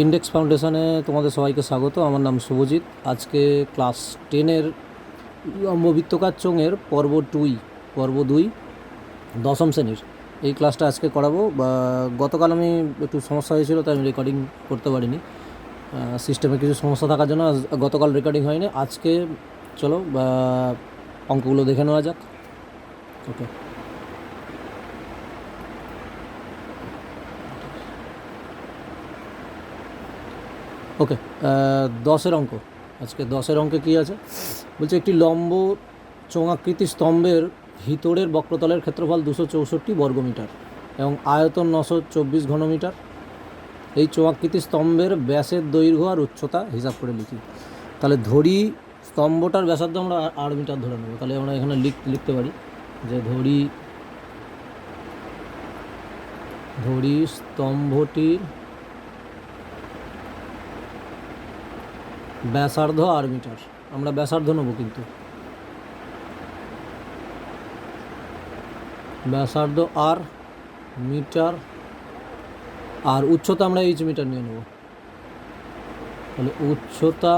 Index ফাউন্ডেশনে তোমাদের সবাইকে স্বাগত। আমার নাম শুভজিৎ। আজকে ক্লাস 10-এর লম্ববৃত্তকার চোঙের পর্ব 2 দশম শ্রেণীর এই ক্লাসটা আজকে করাবো। গতকাল আমি একটু সমস্যা হয়েছিল, তাই আমি রেকর্ডিং করতে পারিনি। সিস্টেমে কিছু সমস্যা থাকার জন্য গতকাল রেকর্ডিং হয়নি। আজকে চলো অঙ্কগুলো দেখে নেওয়া যাক। ওকে, ওকে। 10-এর অঙ্ক। আজকে 10-এর অঙ্কে কী আছে বলছে, একটি লম্ব চোঙাকৃতি স্তম্ভের ভিতরের বক্রতলের ক্ষেত্রফল 264 বর্গমিটার এবং আয়তন 924 ঘনমিটার। এই চোঙাকৃতি স্তম্ভের ব্যাসের দৈর্ঘ্য আর উচ্চতা হিসাব করে লিখি। তাহলে ধরি স্তম্ভটার ব্যাসার্ধ আমরা 8 মিটার ধরে নেব। তাহলে আমরা এখানে লিখতে পারি যে ধরি স্তম্ভটির ব্যাসার্ধ 8 মিটার। আমরা ব্যাসার্ধ নেব, কিন্তু ব্যাসার্ধ আর মিটার, আর উচ্চতা আমরা এইচ মিটার নিয়ে নেব। তাহলে উচ্চতা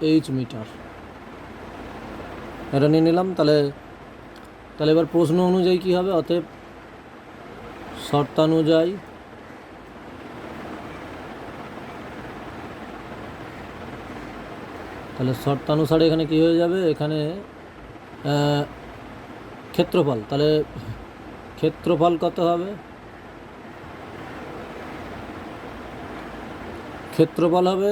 এইচ মিটার এটা নিয়ে নিলাম। তাহলে এবার প্রশ্ন অনুযায়ী কী হবে, অতএব শর্তানুযায়ী তাহলে শর্তানুসারে এখানে কী হয়ে যাবে, এখানে ক্ষেত্রফল। তাহলে ক্ষেত্রফল কত হবে, ক্ষেত্রফল হবে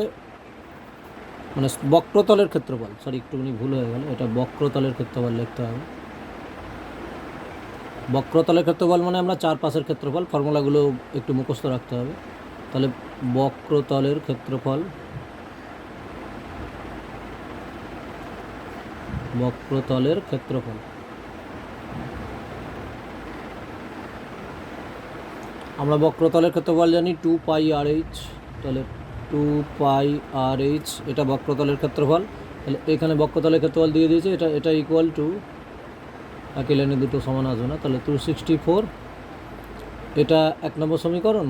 মানে বক্রতলের ক্ষেত্রফল, একটুখানি ভুল হয়ে গেল, এটা বক্রতলের ক্ষেত্রফল লিখতে হবে। বক্রতলের ক্ষেত্রফল মানে আমরা চারপাশের ক্ষেত্রফল, ফর্মুলাগুলো একটু মুখস্থ রাখতে হবে। তাহলে বক্রতলের ক্ষেত্রফল আমরা বক্রতলের ক্ষেত্রফল জানি 2πr/h। তাহলে 2πr/h এটা বক্রতলের ক্ষেত্রফল। তাহলে এখানে বক্রতলের ক্ষেত্রফল দিয়ে দিয়েছে, এটা ইকুয়াল টু, একই লাইনে দুটো সমান আসবে না, তাহলে 264। এটা 1 নম্বর সমীকরণ,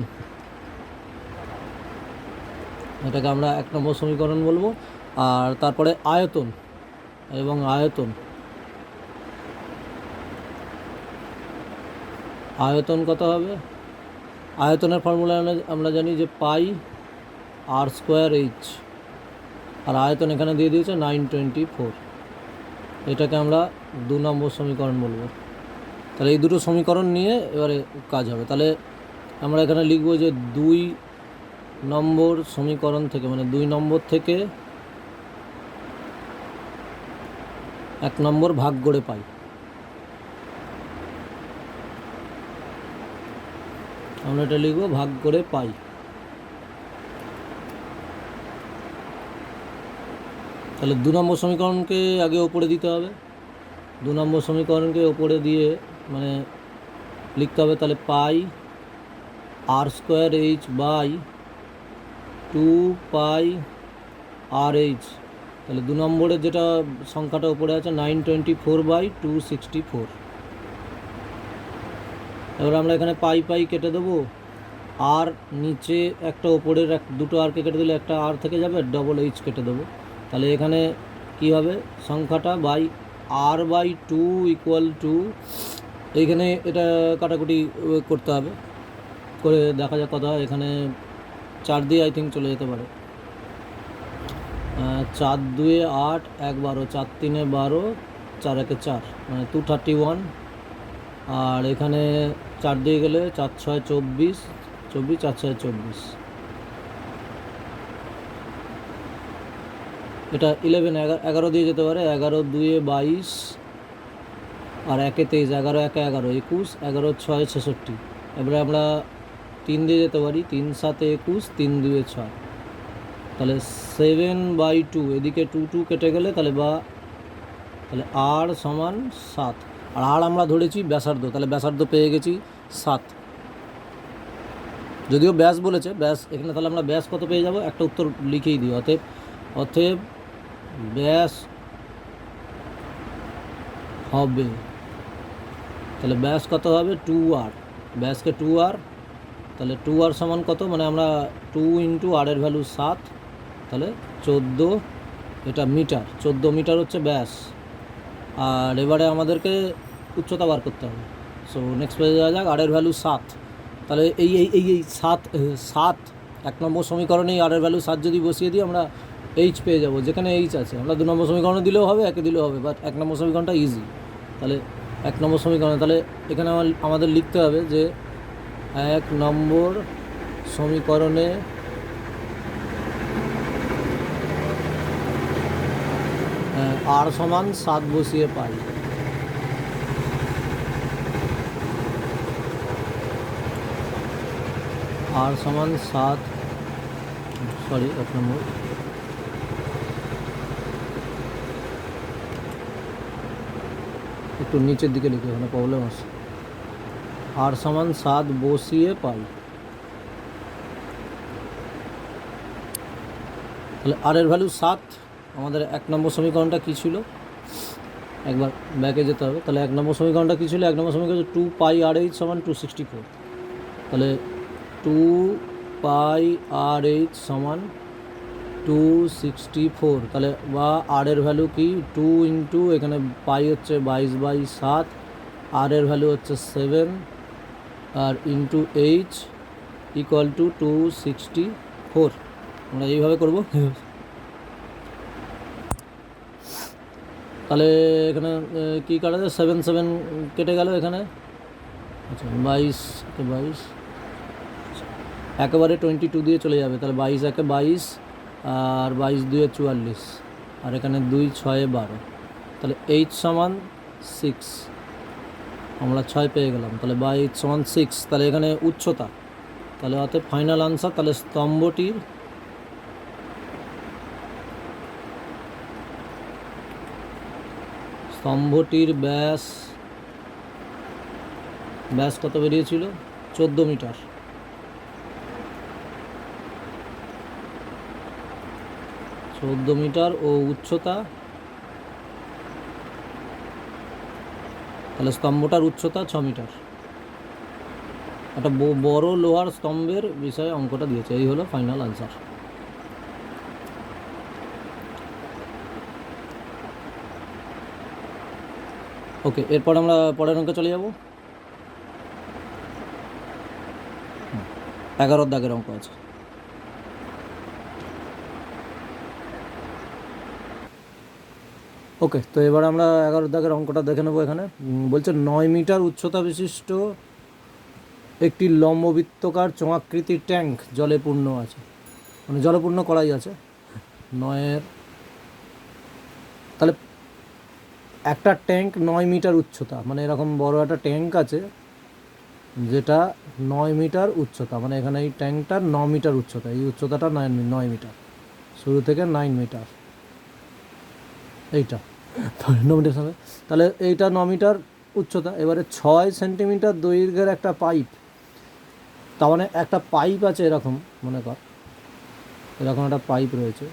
এটাকে আমরা 1 নম্বর সমীকরণ বলবো। আর তারপরে আয়তন এবং আয়তন কত হবে, আয়তনের ফর্মুলা আমরা জানি যে πr²h, আর আয়তন এখানে দিয়ে দিয়েছে 924। এটাকে আমরা 2 নম্বর সমীকরণ বলবো। তাহলে এই দুটো সমীকরণ নিয়ে এবারে কাজ হবে। তাহলে আমরা এখানে লিখব যে 2 নম্বর সমীকরণ থেকে, মানে 2 নম্বর থেকে 1 নম্বর ভাগ করে পাই। আমরা এটা লিখব ভাগ করে পাই। তাহলে 2 নম্বর সমীকরণকে আগে ওপরে দিতে হবে। 2 নম্বর সমীকরণকে ওপরে দিয়ে মানে লিখতে হবে, তাহলে πr²h বাই 2πrh। তাহলে 2 নম্বরের যেটা সংখ্যাটা উপরে আছে 924/264। এবার আমরা এখানে পাই কেটে দেবো, আর নিচে একটা ওপরের দুটো আরকে কেটে দিলে একটা আর থেকে যাবে, ডবল এইচ কেটে দেবো। তাহলে এখানে কী হবে, সংখ্যাটা বাই r/2 ইকুয়াল টু, এইখানে এটা কাটাকুটি করতে হবে, করে দেখা যাক কত হয়। এখানে 4 দিয়ে আই থিঙ্ক চলে যেতে পারে। 4 2 8, 1 12, 4 3 12, 4 1 4, মানে 231। আর এখানে 4 দিয়ে গেলে 4 6 24, 24 4 6 24। এটা 11 11 দিয়ে যেতে পারে, 11 2 22, আর 1 23, 11 1 11, 21, 11 6 66। এবারে আমরা 3 দিয়ে যেতে পারি, 3 7 21, 3 2 6। তাহলে 7/2, এদিকে 2 2 কেটে গেলে তাহলে r সমান 7। আর আর আমরা ধরেছি ব্যাসার্ধ, তাহলে ব্যাসার্ধ পেয়ে গেছি 7। যদিও ব্যাস বলেছে, ব্যাস এখানে, তাহলে আমরা ব্যাস কত পেয়ে যাব, একটা উত্তর লিখেই দিই। অতএব ব্যাস হবে, তাহলে ব্যাস কত হবে 2r, ব্যাসকে 2r তাহলে 2r সমান কত, মানে আমরা 2 ইন্টু আর এর ভ্যালু 7, তাহলে 14, এটা মিটার, 14 মিটার হচ্ছে ব্যাস। আর এবারে আমাদেরকে উচ্চতা বার করতে হবে। সো নেক্সট পেজে যাওয়া যাক। আর এর ভ্যালু 7, তাহলে এই এই এই এই 7 1 নম্বর সমীকরণে আর এর ভ্যালু 7 যদি বসিয়ে দিই আমরা এইচ পেয়ে যাবো, যেখানে এইচ আছে। আমরা 2 নম্বর সমীকরণে দিলেও হবে, একে দিলেও হবে, বাট 1 নম্বর সমীকরণটা ইজি। তাহলে 1 নম্বর সমীকরণ, তাহলে এখানে আমাদের লিখতে হবে যে 1 নম্বর সমীকরণে আর সমান 7 বসিয়ে পাই। আর সমান 7, সরি 1 নম্বর, একটু নিচের দিকে লিখে, ওখানে প্রবলেম আছে। আর সমান 7 বসিয়ে পাই। তাহলে আর এর ভ্যালু 7, আমাদের 1 নম্বর সমীকরণটা কী ছিল, একবার ব্যাকে যেতে হবে। তাহলে 1 নম্বর সমীকরণটা কী ছিল, 1 নম্বর সমীকরণ 2 পাই আর এইচ সমান 264। তাহলে 2 পাই আর এইচ সমান 264। তাহলে বা আর এর ভ্যালু কি, 2 ইন্টু এখানে পাই হচ্ছে 22/7, আর এর ভ্যালু হচ্ছে 7, আর ইন্টু এইচ ইকুয়াল টু 264। আমরা এইভাবে করব। তাহলে এখানে কী কাটা যায়, 7 7 কেটে গেল এখানে। আচ্ছা 22 একেবারে 22 দিয়ে চলে যাবে। তাহলে 22 একে 22, আর 22 2 44, আর এখানে 2 6 12। তাহলে এইচ সমান 6, আমরা 6 পেয়ে গেলাম। তাহলে বা এইচ সমান 6। তাহলে এখানে উচ্চতা, তাহলে অতএব ফাইনাল আনসার, তাহলে স্তম্ভটির ব্যাস কত বেরিয়েছিল, 14 মিটার। ও উচ্চতা, তাহলে স্তম্ভটার উচ্চতা 6 মিটার। একটা বড় লোহার স্তম্ভের বিষয়ে অঙ্কটা দিয়েছে। এই হলো ফাইনাল আনসার। ওকে, এরপর আমরা পরের অঙ্কে চলে যাব। 11 দাগের অঙ্ক আছে। ওকে, তো এবার আমরা 11 দাগের অঙ্কটা দেখে নেবো। এখানে বলছে 9 মিটার উচ্চতা বিশিষ্ট একটি লম্ববৃত্তকার চোঙাকৃতির ট্যাঙ্ক জলে পূর্ণ আছে, মানে জলপূর্ণ করাই আছে 9-এর। তাহলে একটা ট্যাঙ্ক 9 মিটার উচ্চতা, মানে এরকম বড় একটা ট্যাঙ্ক আছে যেটা 9 মিটার উচ্চতা, মানে এখানে এই ট্যাঙ্কটার 9 মিটার উচ্চতা, এই উচ্চতাটা 9 মিটার, শুরু থেকে 9 মিটার, এইটা 9 মিটার হবে। তাহলে এইটা 9 মিটার উচ্চতা। এবারে 6 সেন্টিমিটার দৈর্ঘ্যের একটা পাইপ, তার মানে একটা পাইপ আছে এরকম, মনে কর এরকম একটা পাইপ রয়েছে।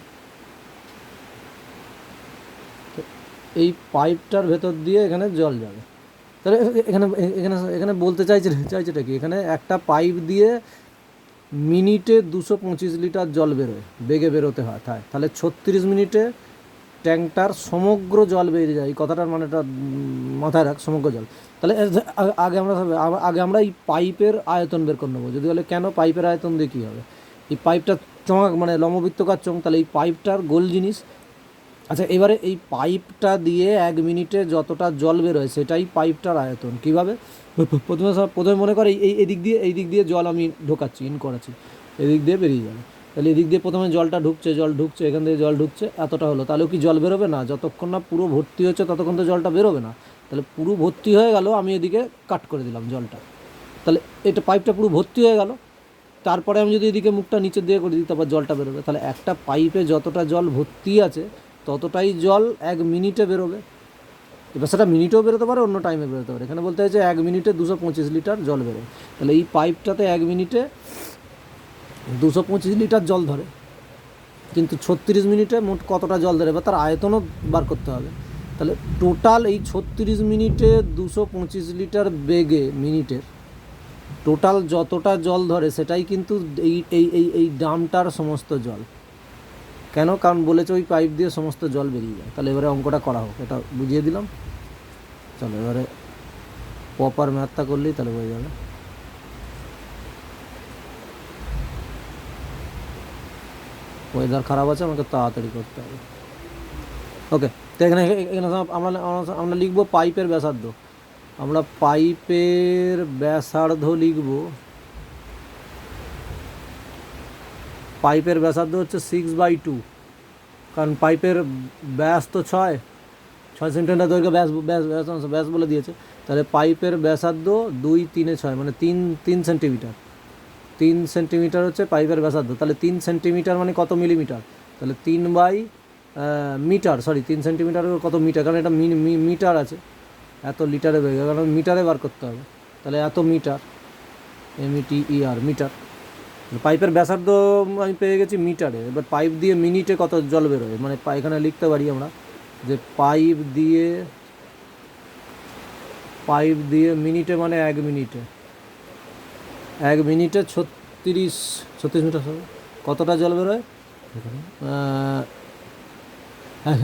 তো এই পাইপটার ভেতর দিয়ে এখানে জল যাবে। তাহলে এখানে এখানে এখানে বলতে চাইছেটা কি, এখানে একটা পাইপ দিয়ে মিনিটে 225 লিটার জল বেরোয়, বেগে বেরোতে হয়। তাহলে 36 মিনিটে ট্যাঙ্কটার সমগ্র জল বেরিয়ে যায়। এই কথাটার মানেটা মাথায় রাখ, সমগ্র জল। তাহলে আগে আমরা এই পাইপের আয়তন বের করে নেবো। যদি বলে কেন পাইপের আয়তন দিয়ে কী হবে, এই পাইপটা মানে লম্ববৃত্তকার চোঙ, তাহলে এই পাইপটার গোল জিনিস। আচ্ছা, এবারে এই পাইপটা দিয়ে 1 মিনিটে যতটা জল বেরোয় সেটাই পাইপটার আয়তন। কীভাবে, প্রথমে মনে করে এই দিক দিয়ে জল আমি ঢোকাচ্ছি, ইন করাচ্ছি, এদিক দিয়ে বেরিয়ে যাবে। তাহলে এদিক দিয়ে প্রথমে জলটা ঢুকছে, এখান থেকে জল ঢুকছে, এতটা হলো। তাহলেও কি জল বেরোবে না? যতক্ষণ না পুরো ভর্তি হচ্ছে ততক্ষণ তো জলটা বেরোবে না। তাহলে পুরো ভর্তি হয়ে গেল, আমি এদিকে কাট করে দিলাম জলটা, তাহলে এটা পাইপটা পুরো ভর্তি হয়ে গেল। তারপরে আমি যদি এদিকে মুখটা নিচের দিকে করে দিই, তারপর জলটা বেরোবে। তাহলে একটা পাইপে যতটা জল ভর্তি আছে ততটাই জল 1 মিনিটে বেরোবে। এবার সেটা মিনিটেও বেরোতে পারে, অন্য টাইমে বেরোতে পারে। এখানে বলতে হয়েছে 1 মিনিটে 225 লিটার জল বেরোয়। তাহলে এই পাইপটাতে 1 মিনিটে 225 লিটার জল ধরে, কিন্তু 36 মিনিটে মোট কতটা জল ধরে, এবার তার আয়তনও বার করতে হবে। তাহলে টোটাল এই 36 মিনিটে 225 লিটার বেগে মিনিটের টোটাল যতটা জল ধরে সেটাই কিন্তু এই এই এই এই ড্রামটার সমস্ত জল। কেন? কারণ বলেছে ওই পাইপ দিয়ে সমস্ত জল বেরিয়ে যায়। তাহলে এবারে অঙ্কটা করা হোক, এটা বুঝিয়ে দিলাম। চলো এবারে প্রপার ম্যাথটা করলেই তাহলে হয়ে যাবে। ওয়েদার খারাপ আছে, আমাকে তাড়াতাড়ি করতে হবে। ওকে, তো এখানে এখানে আমরা আমরা লিখবো পাইপের ব্যাসার্ধ। আমরা পাইপের ব্যাসার্ধ লিখব, পাইপের ব্যাসার্ধ হচ্ছে 6/2, কারণ পাইপের ব্যাস তো 6 সেন্টিমিটার দৈর্ঘ্য, ব্যাস ব্যাস ব্যাস ব্যাস বলে দিয়েছে। তাহলে পাইপের ব্যাসার্ধ 2 3 6 মানে 3 সেন্টিমিটার। 3 সেন্টিমিটার হচ্ছে পাইপের ব্যাসার্ধ। তাহলে 3 সেন্টিমিটার মানে কত মিলিমিটার? তাহলে 3/মিটার, সরি 3 সেন্টিমিটার কত মিটার, কারণ এটা মিটার আছে, এত লিটারে বের, কারণ মিটারে বার করতে হবে। তাহলে এত মিটার, METER, মিটার। পাইপের ব্যাসার্ধ আমি পেয়ে গেছি মিটারে। এবার পাইপ দিয়ে মিনিটে কত জল বেরোয়, মানে এখানে লিখতে পারি আমরা যে পাইপ দিয়ে মিনিটে মানে 1 মিনিটে 36 মিটার কতটা জল বেরোয়?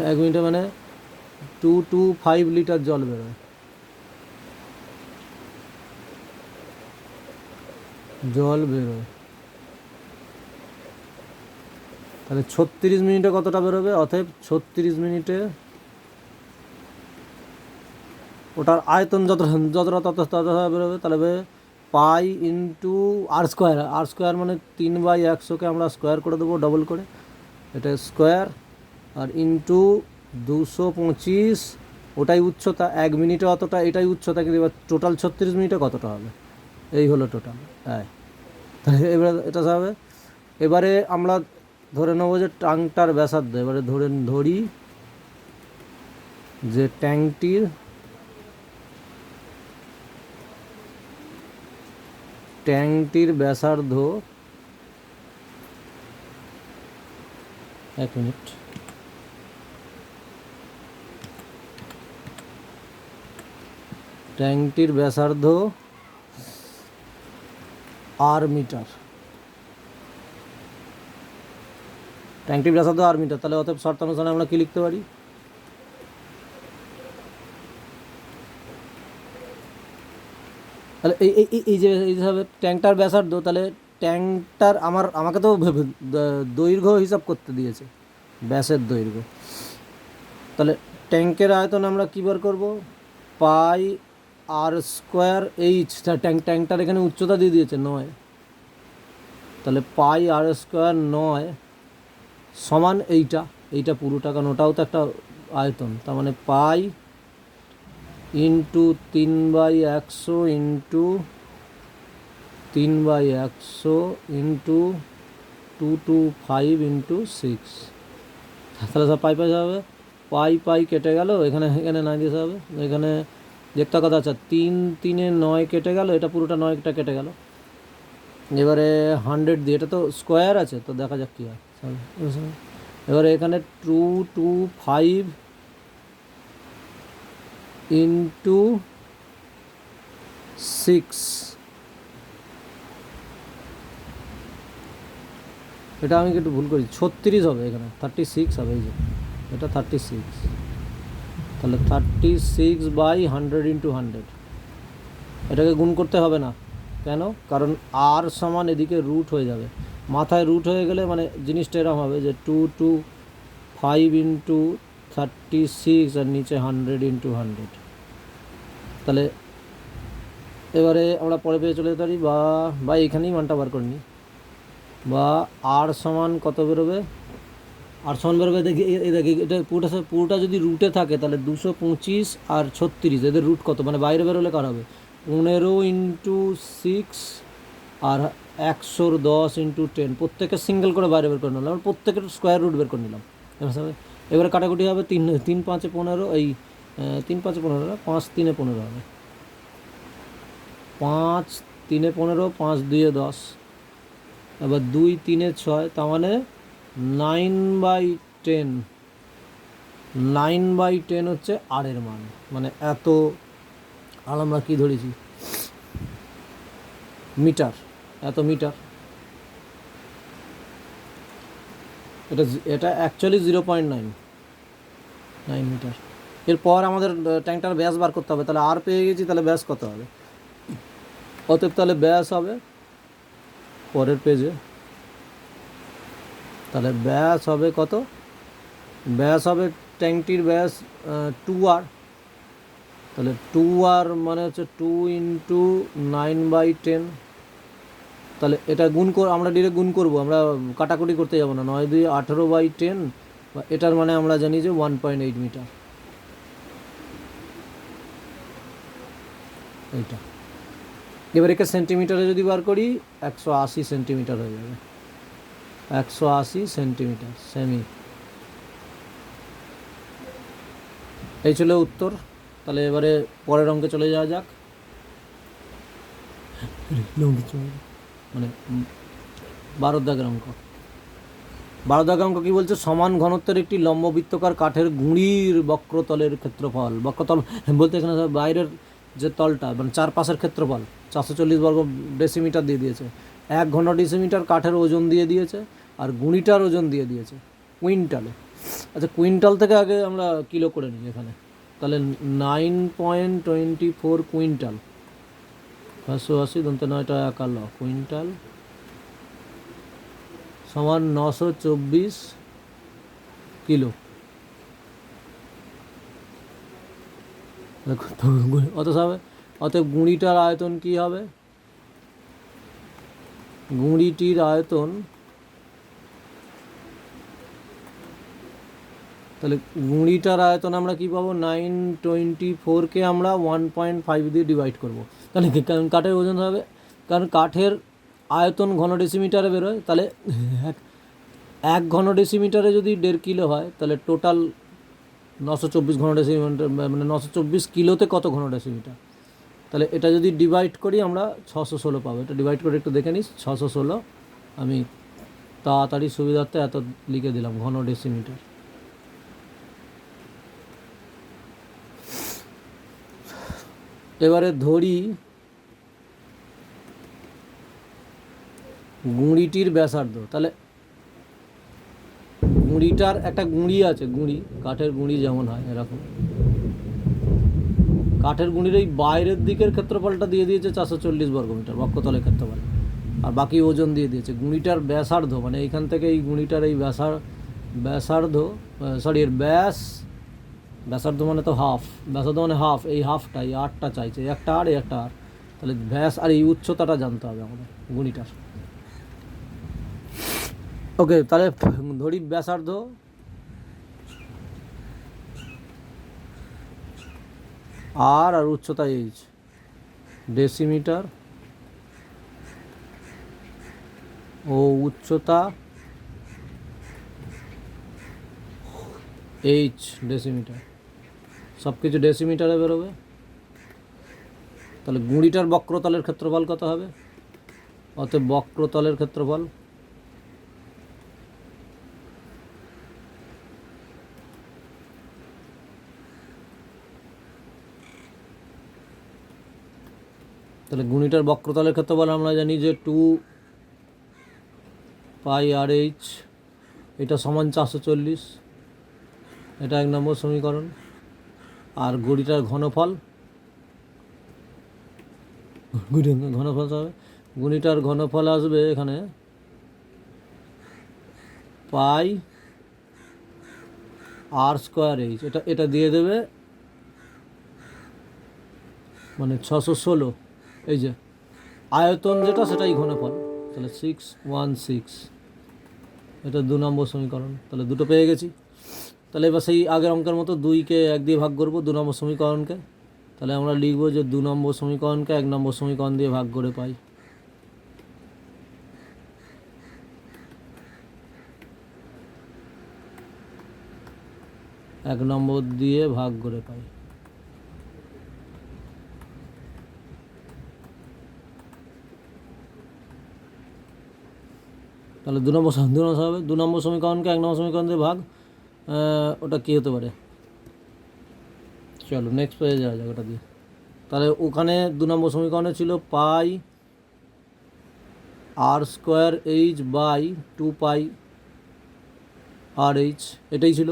1 মিনিটে মানে 225 লিটার জল বেরোয়। তাহলে 36 মিনিটে কতটা বেরোবে? অতএব 36 মিনিটে ওটার আয়তন যতটা ততটা বেরোবে। তাহলে পাই ইন্টু আর স্কোয়ার মানে 3/100কে আমরা স্কোয়ার করে দেবো, ডবল করে, এটা স্কোয়ার, আর ইন্টু 225, ওটাই উচ্চতা। 1 মিনিটে অতটা, এটাই উচ্চতা, কিন্তু এবার টোটাল 36 মিনিটে কতটা হবে? এই হলো টোটাল। হ্যাঁ, তাহলে এবারে এটা হবে। এবারে আমরা ধরে নেবো যে ট্যাঙ্কটার ব্যাসার্ধ। এবারে ধরি যে ট্যাঙ্কটির ব্যাসার্ধ, 1 মিনিট, ট্যাঙ্কটির ব্যাসার্ধ আর মিটার, ট্যাঙ্কটির ব্যাসার্ধ আর মিটার। তাহলে অতএব শর্তানুসারে আমরা কি লিখতে পারি? তাহলে এই যে হবে ট্যাঙ্কটার ব্যাসার্ধ, তাহলে ট্যাঙ্কটার আমাকে তো দৈর্ঘ্য হিসাব করতে দিয়েছে, ব্যাসের দৈর্ঘ্য। তাহলে ট্যাঙ্কের আয়তন আমরা কী বার করবো? পাই আর স্কোয়ার এইচ। ট্যাঙ্কটার এখানে উচ্চতা দিয়ে দিয়েছে 9, তাহলে পাই আর স্কোয়ার 9 সমান এইটা পুরোটা, কারণ ওটাও তো একটা আয়তন। তার মানে pi into 3/100 into 3/100 into 225 into 6। তাহলে সব পাই যাবে, পাই কেটে গেল, এখানে না দিতে হবে, এখানে দেখতে কথা। আচ্ছা, 3 3 9 কেটে গেল, এটা পুরোটা 9টা কেটে গেল। এবারে 100 দিয়ে, এটা তো স্কোয়ার আছে, তো দেখা যাক কী হয়। এবারে এখানে 225 ইন্টু 6, এটা আমি একটু ভুল করি, 36 হবে, এখানে 36 হবে। এই যে এটা 36, তাহলে 36/100 ইন্টু 100। এটাকে গুণ করতে হবে না, কেন? কারণ আর সমান এদিকে রুট হয়ে যাবে, মাথায় রুট হয়ে গেলে মানে জিনিসটা এরকম হবে যে 225 ইন্টু 36 আর নিচে 100 ইন্টু 100। তাহলে এবারে আমরা পরে পেয়ে চলে যেতে পারি, বা এখানেই মানটা বার করে নিই, বা আর সমান কত বেরোবে? আর সমান বেরোবে, দেখি এটা পুরোটা যদি রুটে থাকে তাহলে 225 আর 36, এদের রুট কত, মানে বাইরে বেরোলে কার হবে? 15 ইন্টু 6 আর 110 ইন্টু 10, প্রত্যেকের সিঙ্গেল করে বাইরে বের করে নিলাম, প্রত্যেকের স্কোয়ার রুট বের করে নিলাম। এবারে কাটাকুটি হবে, 3 5 15, এই 3 5 15 না, 5 3 15 হবে, 5 3 15, 5 2 10, এবার 2 3 6, তার মানে 9/10, 9/10 হচ্ছে আর এর মান, মানে এত। আর আমরা কী ধরেছি? মিটার, এত মিটার। এটা এটা অ্যাকচুয়ালি 0.9 মিটার। এরপর আমাদের ট্যাঙ্কটার ব্যাস বার করতে হবে। তাহলে আর পেয়ে গেছি, তাহলে ব্যাস কত হবে? অতএব তাহলে ব্যাস হবে পরের পেজে, তাহলে ব্যাস হবে কত? ব্যাস হবে ট্যাঙ্কটির ব্যাস 2R। তাহলে 2R মানে হচ্ছে 2 × 9/10। তাহলে এটা আমরা ডিরেক্ট গুণ করবো, আমরা কাটাকুটি করতে যাবো না। 9 2 18/10, বা এটার মানে আমরা জানি যে 1.8 মিটার। এইটা এবার একে সেন্টিমিটারে যদি বার করি 180 সেন্টিমিটার হয়ে যাবে। 180 সেন্টিমিটার সেমি। এই ছিল উত্তর। তাহলে এবারে পরের অঙ্কে চলে যাওয়া যাক। মানে 12 দাগের অঙ্ক। 12 দাগের অঙ্ক কী বলছে? সমান ঘনত্বের একটি লম্ববৃত্তকার কাঠের গুঁড়ির বক্রতলের ক্ষেত্রফল। বক্রতল বলতে এখানে বাইরের যে তলটা, মানে চারপাশের ক্ষেত্রফল 440 বর্গ ডেসিমিটার দিয়ে দিয়েছে। 1 ঘন ডেসিমিটার কাঠের ওজন দিয়ে দিয়েছে, আর গুঁড়িটার ওজন দিয়ে দিয়েছে কুইন্টালে। আচ্ছা, কুইন্টাল থেকে আগে আমরা কিলো করে নিই এখানে। তাহলে 9.24 কুইন্টাল, 580 দন্তে 9টা একার ল, কুইন্টাল সমান 924 কিলো। অতএব গুঁড়িটার আয়তন কি হবে? গুঁড়িটির আয়তন, তাহলে গুঁড়িটার আয়তন আমরা কি পাবো? 924কে আমরা 1.5 দিয়ে ডিভাইড করবো। তাহলে কাঠের ওজন হবে, কারণ কাঠের আয়তন ঘন ডেসিমিটারে বেরোয়। তাহলে 1 ঘন ডেসিমিটারে যদি 1.5 কিলো হয়, তাহলে টোটাল 924 ঘন ডেসিমিটার, মানে 924 কিলোতে কত ঘন ডেসিমিটার? তাহলে এটা যদি ডিভাইড করি আমরা 616 পাবো। এটা ডিভাইড করে একটু দেখে নিস। 616, আমি তাড়াতাড়ি সুবিধার্থে এত লিখে দিলাম ঘন ডেসিমিটার। এবারে ধরি গুঁড়িটির ব্যাসার্ধ। তাহলে গুঁড়িটার একটা গুঁড়ি আছে, গুঁড়ি কাঠের গুঁড়ি যেমন হয় এরকম। কাঠের গুঁড়ির এই বাইরের দিকের ক্ষেত্রফলটা দিয়ে দিয়েছে 440 বর্গমিটার বক্ষতলের ক্ষেত্রফল, আর বাকি ওজন দিয়ে দিয়েছে। গুঁড়িটার ব্যাসার্ধ, মানে এইখান থেকে এই গুঁড়িটার এই ব্যাসার্ধ, সরি এর ব্যাসার্ধ মানে তো হাফ, ব্যাসার্ধ মানে হাফ, এই হাফটা, এই আরটা চাইছে, একটা আর একটা আর। তাহলে ব্যাস আর এই উচ্চতাটা জানতে হবে আমাদের গুঁড়িটার। ওকে, তাহলে ধরি ব্যাসার্ধ আর উচ্চতা এইচ, ডেসিমিটার, ও উচ্চতা এইচ ডেসিমিটার, সব কিছু ডেসিমিটারে বেরোবে। তাহলে গুঁড়িটার বক্রতলের ক্ষেত্রফল কত হবে? অতএব বক্রতলের ক্ষেত্রফল তাহলে গুণিটার বক্রতলের ক্ষেত্রফল আমরা জানি যে 2πRH, এটা সমান 440, এটা 1 নম্বর সমীকরণ। আর গুণিটার ঘনফল, ঘনফল হবে, গুণিটার ঘনফল আসবে এখানে πr²H, এটা দিয়ে দেবে, মানে 616। এই যে আয়তন যেটা সেটাই ঘনফল, তাহলে 616, এটা 2 নম্বর সমীকরণ। তাহলে দুটো পেয়ে গেছি। তাহলে এবার সেই আগের অঙ্কের মতো 2কে 1 দিয়ে ভাগ করবো 2 নম্বর সমীকরণকে। তাহলে আমরা লিখবো যে 2 নম্বর সমীকরণকে 1 নম্বর সমীকরণ দিয়ে ভাগ করে পাই। এক নম্বর দিয়ে ভাগ করে পাই। তাহলে 2 নম্বর হবে 2 নম্বর সমীকরণকে 1 নম্বর সমীকরণ দিয়ে ভাগ, ওটা কী হতে পারে? চলো নেক্সট পেজে যাওয়া যাক ওটা দিয়ে। তাহলে ওখানে 2 নম্বর সমীকরণে ছিল r square h by 2 pi r h, এটাই ছিল।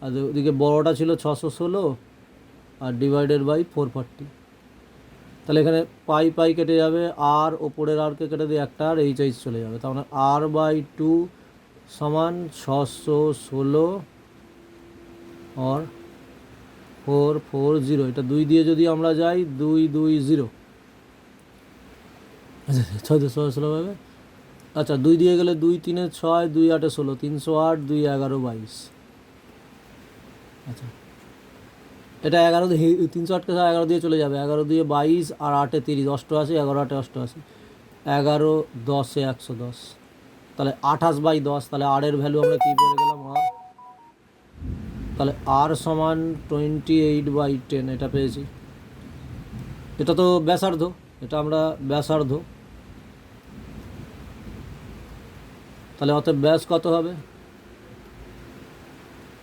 আর ওদিকে বড়টা ছিল 616 আর ডিভাইডেড বাই 440। তাহলে এখানে পাই পাই কেটে যাবে, আর ওপরের আরকে কেটে দিয়ে একটা আর এইচ এইচ চলে যাবে। তার মানে আর বাই 2 সমান 616 আর 440। এটা 2 দিয়ে যদি আমরা যাই 220, আচ্ছা 616 হবে। আচ্ছা 2 দিয়ে গেলে 2 3 6, 2 8 16, 308, 2 11 22। আচ্ছা এটা 11 দিয়ে 308কে 11 দিয়ে চলে যাবে, 11 দিয়ে 22 আর 8 30, 88, 11 8 88, 11 10 110। তাহলে 28/10। তাহলে আর এর ভ্যালু আমরা কী পেয়ে গেলাম, আর। তাহলে আর সমান 28/10 এটা পেয়েছি। এটা তো ব্যাসার্ধ, এটা আমরা ব্যাসার্ধ। তাহলে অতএব ব্যাস কত হবে,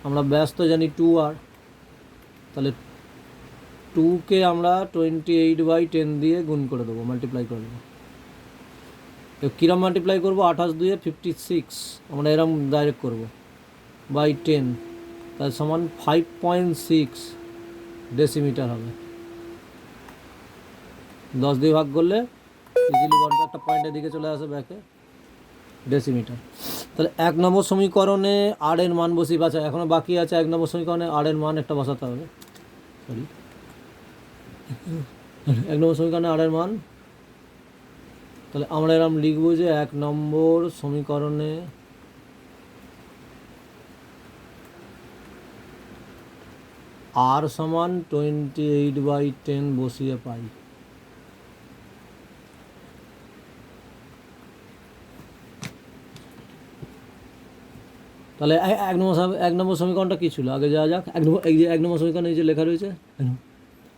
আমরা ব্যাস তো জানি 2r। তাহলে 2কে আমরা 28/10 দিয়ে গুণ করে দেবো, মাল্টিপ্লাই করে দেবো। কীরকম মাল্টিপ্লাই করবো, 28 2 56, আমরা এরকম ডাইরেক্ট করবো, বাই 10। তার সমান 5.6 ডেসিমিটার হবে। 10 দিয়ে ভাগ করলে ইজিলি একটা পয়েন্টের দিকে চলে আসে ব্যাকে, ডেসিমিটার। তাহলে 1 নম্বর সমীকরণে আর এর মান বসিয়ে বাঁচা, এখনও বাকি আছে 1 নম্বর সমীকরণে আর এর মান একটা বসাতে হবে। সরি, 1 নম্বর সমীকরণে আর এর মান, তাহলে আমরা এরকম লিখবো যে 1 নম্বর সমীকরণে আর সমান 28/10 বসিয়ে পাই। তাহলে 1 নম্বর সমীকরণটা কী ছিল আগে যাওয়া যাক। এই যে 1 নম্বর সমীকরণে এই যে লেখা রয়েছে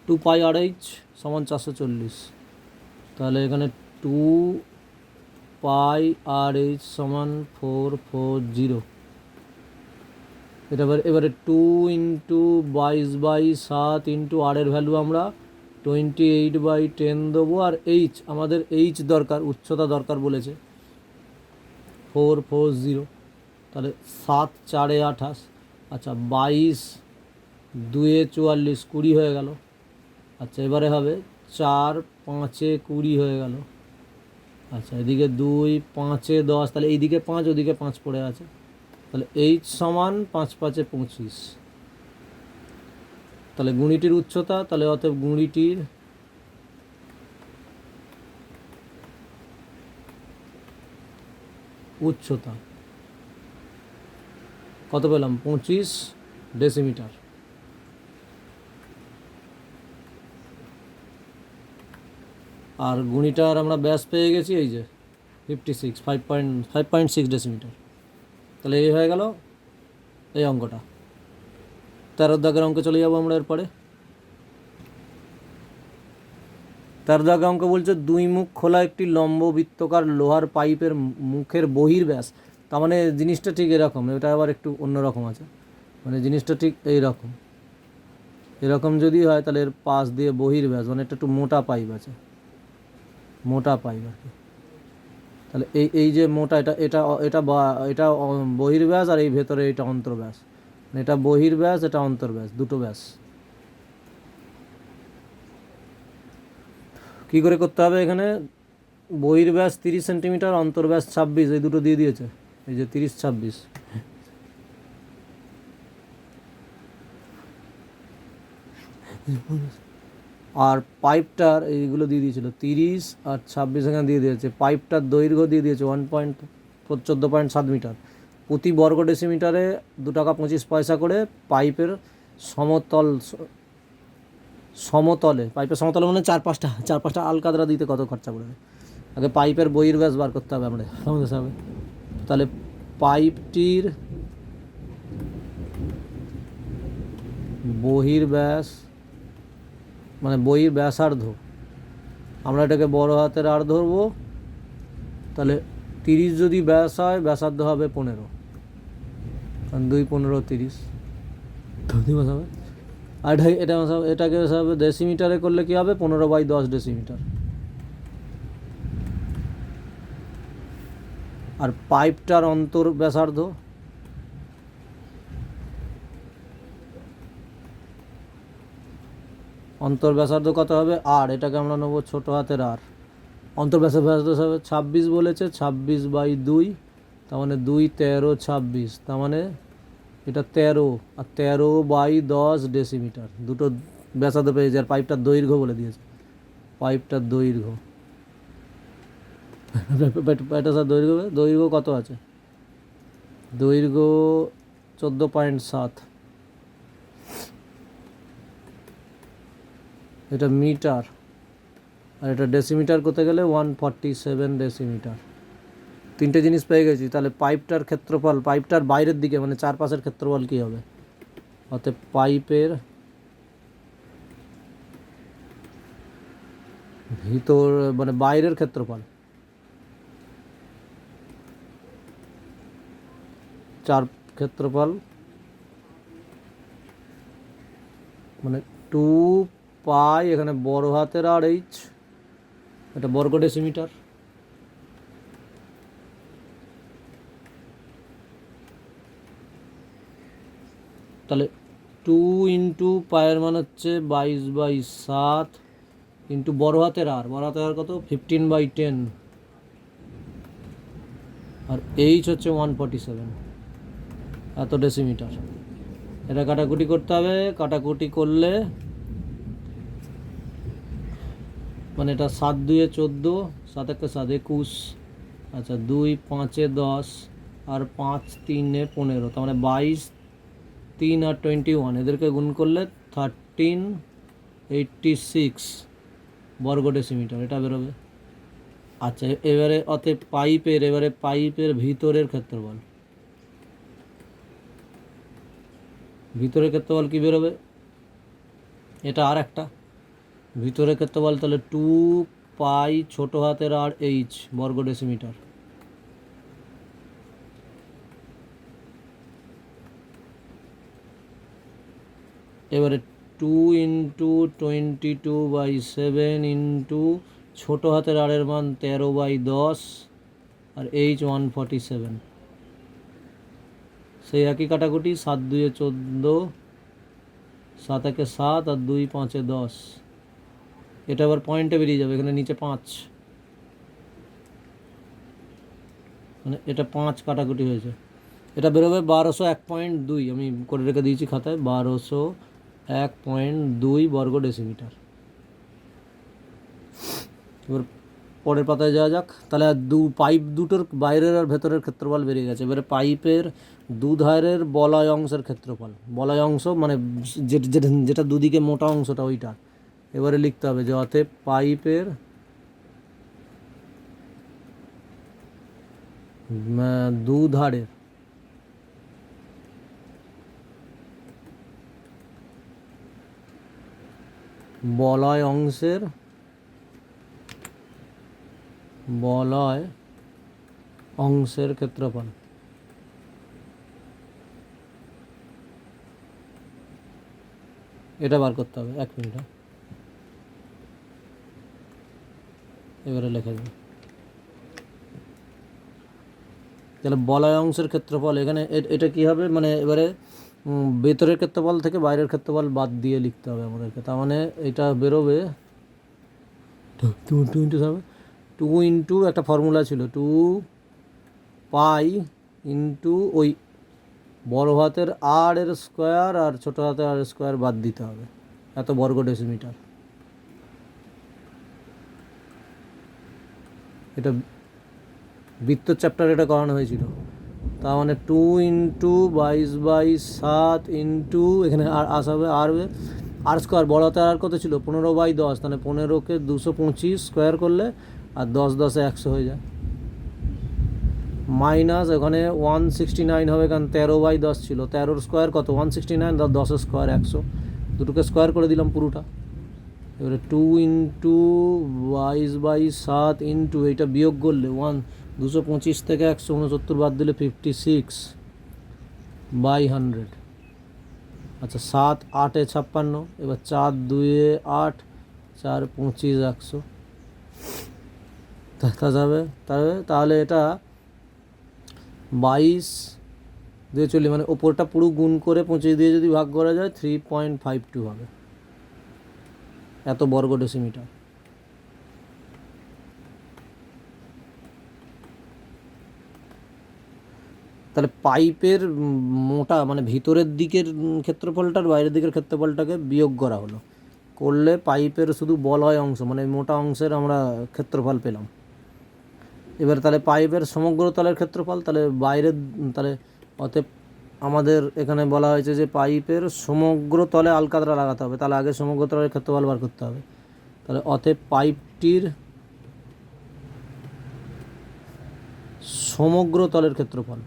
2 পাই আর এইচ সমান 440। তাহলে এখানে 2 পাই আর এইচ সমান 440। এটা এবারে 2 ইন্টু 22/7 ইন্টু আর এর ভ্যালু আমরা 28/10 দেবো। আর এইচ, আমাদের এইচ দরকার, উচ্চতা দরকার বলেছে 440। তাহলে 7 4 28, আচ্ছা 22 2 44, 20 হয়ে গেল। আচ্ছা এবারে হবে 4 5 20 হয়ে গেল। আচ্ছা এদিকে 2 5 10, তাহলে এইদিকে 5 ওদিকে 5 পড়ে আছে। তাহলে এইচ সমান 5 5 25। তাহলে গুণিটির উচ্চতা, তাহলে অতএব গুণিটির উচ্চতা কত পেলাম, 25 ডেসিমিটার। আর গুণিটার আমরা ব্যাস পেয়ে গেছি, এই যে 56, 5.6 ডেসিমিটার। তাহলে এই হয়ে গেল এই অঙ্কটা। 13 দাগের অঙ্কে চলে যাবো আমরা এরপরে। 13 দাগের অঙ্ক বলছে 2 মুখ খোলা একটি লম্ব বৃত্তকার লোহার পাইপের মুখের বহির্ব্যাস, তার মানে জিনিসটা ঠিক এরকম, এটা আবার একটু অন্যরকম আছে, মানে জিনিসটা ঠিক এইরকম, এরকম যদি হয় তাহলে এর পাশ দিয়ে বহির্ব্যাস, মানে একটু মোটা পাইপ আছে, মোটা পাইপ আর কি। তাহলে এই যে মোটা, এটা এটা এটা এটা বহির্ব্যাস, আর এই ভেতরে এটা অন্তর্ব্যাস, এটা বহির্ব্যাস, এটা অন্তর্ব্যাস, দুটো ব্যাস। কী করে করতে হবে, এখানে বহির্ব্যাস 30 সেন্টিমিটার, অন্তর্ব্যাস 26, এই দুটো দিয়ে দিয়েছে, এই যে 30 26। আর পাইপটার এইগুলো দিয়ে দিয়েছিল 30 আর 26, এখানে দিয়ে দিয়েছে। পাইপটার দৈর্ঘ্য দিয়ে দিয়েছে 14.7 মিটার। প্রতি বর্গ ডেসিমিটারে 2 টাকা 25 পয়সা করে পাইপের সমতলে, পাইপের সমতলে মানে 4-5টা আলকাতরা দিতে কত খরচা পড়বে। আগে পাইপের বহির্ব্যাস বার করতে হবে আমাদের সামনে। তাহলে পাইপটির বহির্ব্যাস মানে বহির্ব্যাসার্ধ, আমরা এটাকে বড় হাতের আর ধরবো। তাহলে 30 যদি ব্যাস হয়, ব্যাসার্ধ হবে 15, কারণ 2 15 30 হবে। আর এটাকে হবে ডেসিমিটারে করলে কী হবে, 15/10 ডেসিমিটার। আর পাইপটার অন্তর ব্যাসার্ধ কত হবে? আর এটাকে আমরা নেবো ছোটো হাতের আর। অন্তর ব্যাসার্ধ হবে 26 বলেছে, 26/2, তার মানে 2, 13, 26, তার মানে এটা 13, আর 13/10 ডেসিমিটার। দুটো ব্যাসার্ধ পেয়েছে। আর পাইপটার দৈর্ঘ্য বলে দিয়েছে, পাইপটার দৈর্ঘ্য দৈর্ঘ্য কত আছে? দৈর্ঘ্য 14.7, এটা মিটার। আর এটা ডেসিমিটার করতে গেলে 147 ডেসিমিটার। তিনটে জিনিস পেয়ে গেছি। তাহলে পাইপটার ক্ষেত্রফল, পাইপটার বাইরের দিকে মানে চারপাশের ক্ষেত্রফল কী হবে? অতএব পাইপের ভিতর মানে বাইরের ক্ষেত্রফল, ক্ষেত্রফল মানে 2π, এখানে বড় হাতের আর এইচ, এটা বর্গ ডেসিমিটার। তাহলে 2 ইন্টু পায়ের মান হচ্ছে 22/7 ইন্টু বড় হাতের আর কত? 15/10, আর এইচ হচ্ছে 147, এত ডেসিমিটার। এটা কাটাকুটি করতে হবে। কাটাকুটি করলে মানে এটা 7 2 14, 7 1 7 21, আচ্ছা 2 5 10, আর 5 3 15, তার মানে 22, 3 আর 21, এদেরকে গুণ করলে 1386 বর্গ ডেসিমিটার এটা বেরোবে। আচ্ছা এবারে অতএব পাইপের ভিতরের ক্ষেত্রফল, কি বেরোবে? এটা আর একটা ভিতরের ক্ষেত্রফল। তাহলে 2π ছোটো হাতের আর এইচ বর্গ ডেসিমিটার। এবারে 2 ইন্টু 22/7 ইন্টু ছোটো হাতের আরের মান 13/10, আর এইচ 147, সেই একই কাটাকুটি। 7 2 14, 7 1 7, আর 2 5 10, এটা আবার পয়েন্টে বেরিয়ে যাবে, এখানে নিচে 5, মানে এটা 5 কাটাকুটি হয়েছে। এটা বেরোবে 1201.2, আমি করে রেখে দিয়েছি খাতায়, 1201.2 বর্গ ডেসিমিটার। এবার পরের পাতায় যাওয়া যাক। তাহলে পাইপ দুটোর বাইরের আর ভেতরের ক্ষেত্রফল বেরিয়ে গেছে। এবারে পাইপের দুধারের বলয় অংশের ক্ষেত্রফল, বলয় অংশ মানে যেটা দুদিকে মোটা অংশটা ওইটা। এবারে লিখতে হবে যে অতএব পাইপের দুধারের বলয় অংশের ক্ষেত্রফল। এটা বার করতে হবে, 1 মিনিট। এবারে লিখে দেব। তাহলে বলয় অংশের ক্ষেত্রফল এখানে এটা কি হবে? মানে এবারে ভেতরের ক্ষেত্রফল থেকে বাইরের ক্ষেত্রফল বাদ দিয়ে লিখতে হবে আমাদেরকে। তার মানে এটা বেরোবে 2 ইন্টু একটা ফর্মুলা ছিল 2π ইন্টু ওই বড় হাতের আর এর স্কোয়ার আর ছোটো হাতের আর স্কোয়ার বাদ দিতে হবে, এত বর্গ ডেসিমিটার। এটা বৃত্তর চ্যাপ্টার এটা করানো হয়েছিল। তার মানে 2 ইন্টু 22/7 ইন্টু এখানে আর আসবে আর স্কোয়ার, বড় হাতের আর কত ছিল? 15/10, তাহলে 15কে 225 স্কোয়ার করলে আর 10 10 100 হয়ে যায়, মাইনাস ওখানে 169 হবে, কারণ 13/10 ছিল। 13 স্কোয়ার কত? 169, 10 স্কোয়ার 100, দুটোকে স্কোয়ার করে দিলাম পুরোটা। এবারে 2 ইন্টু 22/7 ইন্টু এইটা বিয়োগ করলে 225 থেকে 169 বাদ দিলে 56/100। আচ্ছা 7 8 56, এবার 4 2 8, 4 25 100 যাবে। তাহলে এটা 22 মানে ওপরটা পুরো গুণ করে 25 দিয়ে যদি ভাগ করা যায় 3.52 হবে, এত বর্গ ডেসিমিটার। তাহলে পাইপের মোটা মানে ভিতরের দিকের ক্ষেত্রফলটা আর বাইরের দিকের ক্ষেত্রফলটাকে বিয়োগ করা হলো, করলে পাইপের শুধু বলয় অংশ মানে মোটা অংশের আমরা ক্ষেত্রফল পেলাম। এবার তাহলে পাইপের সমগ্র তলের ক্ষেত্রফল, তাহলে বাইরের, তাহলে অতএব আমাদের এখানে বলা হয়েছে যে পাইপের সমগ্র তলে আলকাতরা লাগাতে হবে, তাহলে আগে সমগ্র তলের ক্ষেত্রফল বার করতে হবে। তাহলে অতএব পাইপটির সমগ্র তলের ক্ষেত্রফল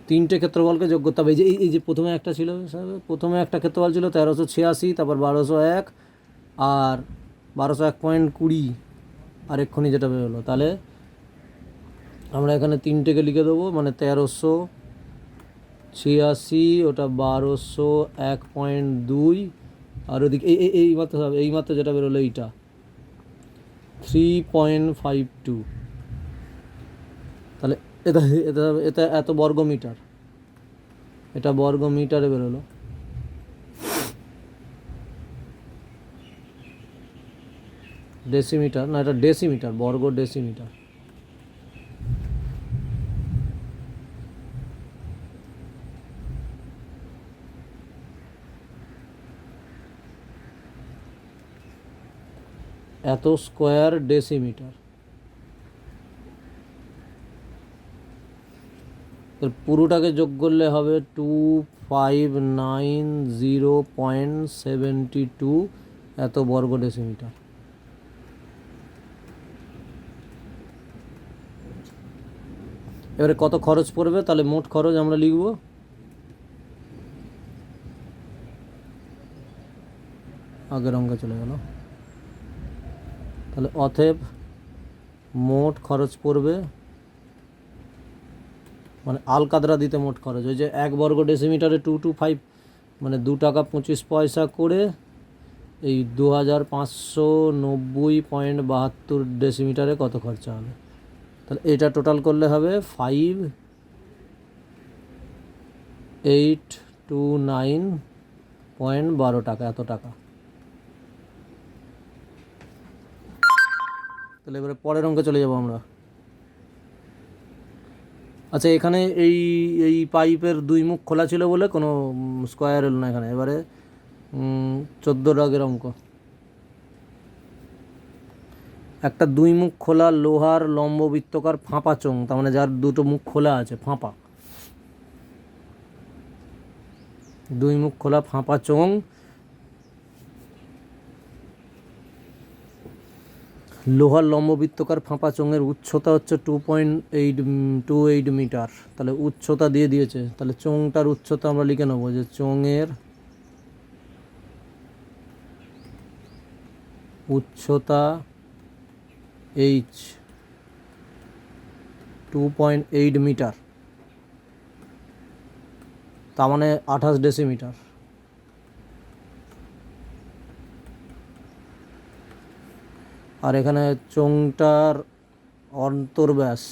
তিনটে ক্ষেত্রফলকে যোগ করতে হবে। এই যে প্রথমে একটা ছিল, প্রথমে একটা ক্ষেত্রফল ছিল 1386, তারপর 1201 আর 1201.20 আর এক্ষুনি যেটা বেরোলো। তাহলে আমরা এখানে তিনটেকে লিখে দেবো, মানে 1386, ওটা 1201.2 আর ওদিকে এই মাত্র যেটা বেরোলো এইটা 3.52। তাহলে এটা এটা এটা এত বর্গ মিটার, এটা বর্গ মিটারে বেরোলো। ডেসিমিটার না, এটা ডেসিমিটার, বর্গ ডেসিমিটার। এত স্কোয়ার ডেসিমিটার। পুরোটাকে যোগ করলে হবে 2590.72 এত বর্গ ডেসিমিটার। এবারে কত খরচ পড়বে, তাহলে মোট খরচ আমরা লিখব, আগের অঙ্কে চলে গেল। তাহলে অতএব মোট খরচ পড়বে, মানে আলকাতরা দিতে মোট খরচ, ওই যে 1 বর্গ ডেসিমিটারে 225 মানে 2 টাকা 25 পয়সা করে এই 2590.72 ডেসিমিটারে কত খরচা হবে। তাহলে এটা টোটাল করলে হবে 5829.12 টাকা, এত টাকা। তাহলে এবারে পরের অঙ্কে চলে যাব আমরা। আচ্ছা, এখানে এই এই পাইপের 2 মুখ খোলা ছিল বলে কোনো স্কোয়ার এলো না এখানে। এবারে 14 দাগের অঙ্ক, একটা 2 মুখ খোলা লোহার লম্ব বৃত্তকার ফাঁপা চোঙ, তার মানে যার দুটো মুখ খোলা আছে, ফাঁপা, 2 মুখ খোলা ফাঁপা চোঙ লোহার লম্ব বৃত্তকার ফাঁপা চোঙের উচ্চতা হচ্ছে 2.28 মিটার। তাহলে উচ্চতা দিয়ে দিয়েছে, তাহলে চোঙটার উচ্চতা আমরা লিখে নেবো যে চোঙের উচ্চতা এইচ 2.8 মিটার, তার মানে 28 ডেসিমিটার। আর এখানে চোঙটার অন্তর্ব্যাস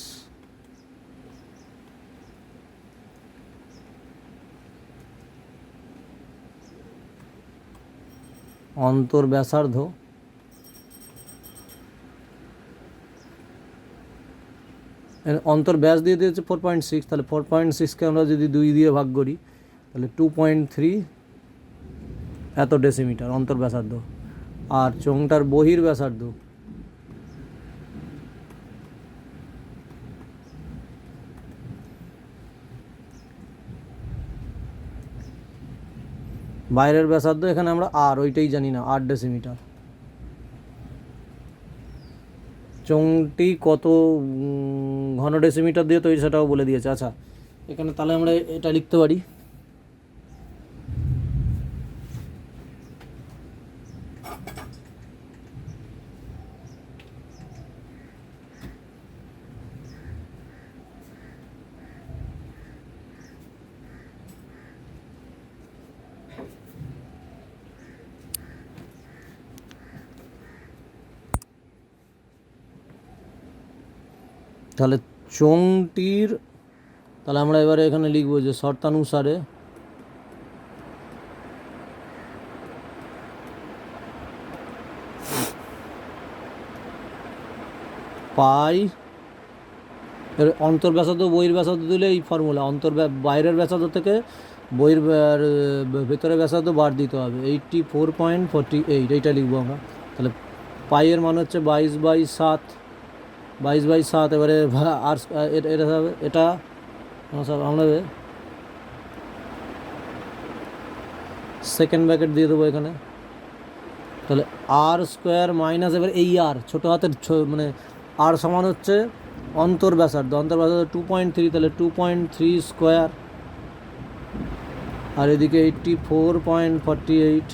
অন্তর্ব্যাসার্ধ অন্তর্ব্যাস দিয়ে দিয়েছে 4.6, তাহলে 4.6কে আমরা যদি 2 দিয়ে ভাগ করি তাহলে 2.3 এত ডেসিমিটার অন্তর্ব্যাসার্ধ। আর চোঙটার বহির্ব্যাসার্ধ বাইরের ব্যাসার্ধ এখানে আমরা আর ওইটাই জানি না, 8 ডেসিমিটার। চোঙটি কত ঘন ডেসিমিটার দিয়ে তৈরি সেটাও বলে দিয়েছে। আচ্ছা, এখানে তাহলে আমরা এটা লিখতে পারি, তাহলে চোঙটির, তাহলে আমরা এবারে এখানে লিখব যে শর্তানুসারে পাই এর অন্তর্ব্যাসার্ধ বহির ব্যাসার্ধ দিলে এই ফর্মুলা, বাইরের ব্যাসার্ধ থেকে বহির ভেতরের ব্যাসার্ধ বার দিতে হবে 84.48, এইটা লিখবো আমরা। তাহলে পাইয়ের মান হচ্ছে 22/7, 22/7। এবারে আর এটা হবে, এটা আমরা সেকেন্ড ব্র্যাকেট দিয়ে দেবো এখানে। তাহলে আর স্কোয়ার মাইনাস, এবার এই আর ছোটো হাতের মানে আর সমান হচ্ছে অন্তর্ব্যাসার্ধ 2.3, তাহলে 2.3 স্কোয়ার, আর এদিকে 84.48।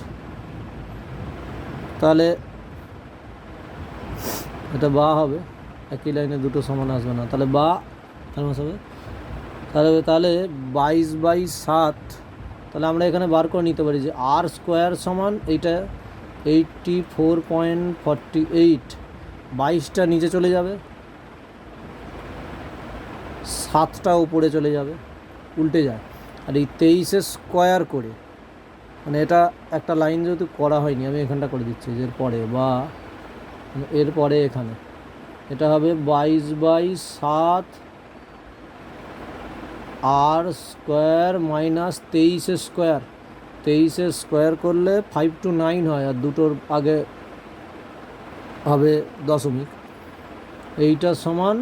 তাহলে এটা বা হবে, একই লাইনে দুটো সমান আসবে না, তাহলে বা হবে তাহলে 22/7। তাহলে আমরা এখানে বার করে নিতে পারি যে আর স্কোয়ার সমান এইটা 84.48, 22টা নিচে চলে যাবে, 7টা উপরে চলে যাবে, উল্টে যায়। আর এই 23 স্কোয়ার করে, মানে এটা একটা লাইন যেহেতু করা হয়নি আমি এখানটা করে দিচ্ছি, এরপরে বা এরপরে এখানে এটা হবে 22/7 আর স্কোয়ার মাইনাস 23 স্কোয়ার। 23 স্কোয়ার করলে 5 to 9 হয়, আর দুটোর আগে হবে দশমিক। এইটা সমান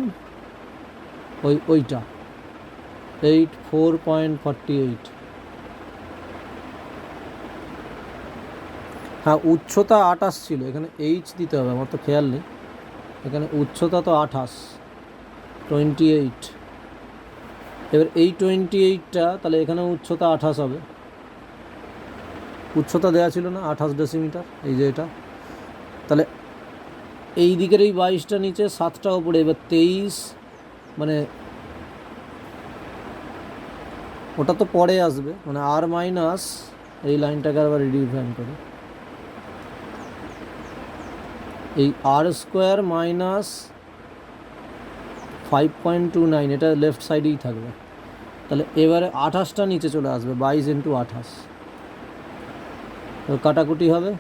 ওইটা 84.48। হ্যাঁ, উচ্চতা 28 ছিল, এখানে এইচ দিতে হবে, আমার তো খেয়াল নেই। এখানে উচ্চতা তো 28, 28। এবার এই 28টা, তাহলে এখানে উচ্চতা 28 হবে, উচ্চতা দেওয়া ছিল না 28 ডেসিমিটার, এই যে এটা। তাহলে এই দিকের এই 22টা নিচে, 7টা উপরে, এবার 23, মানে ওটা তো পরে আসবে, মানে আর মাইনাস এই লাইনটাকে আবার রিডিফাইন করে, এই আর স্কোয়ার মাইনাস 5.29, এটা লেফট সাইডেই থাকবে। তাহলে এবারে 28টা নিচে চলে আসবে, 22 × 28, কাটাকুটি হবে।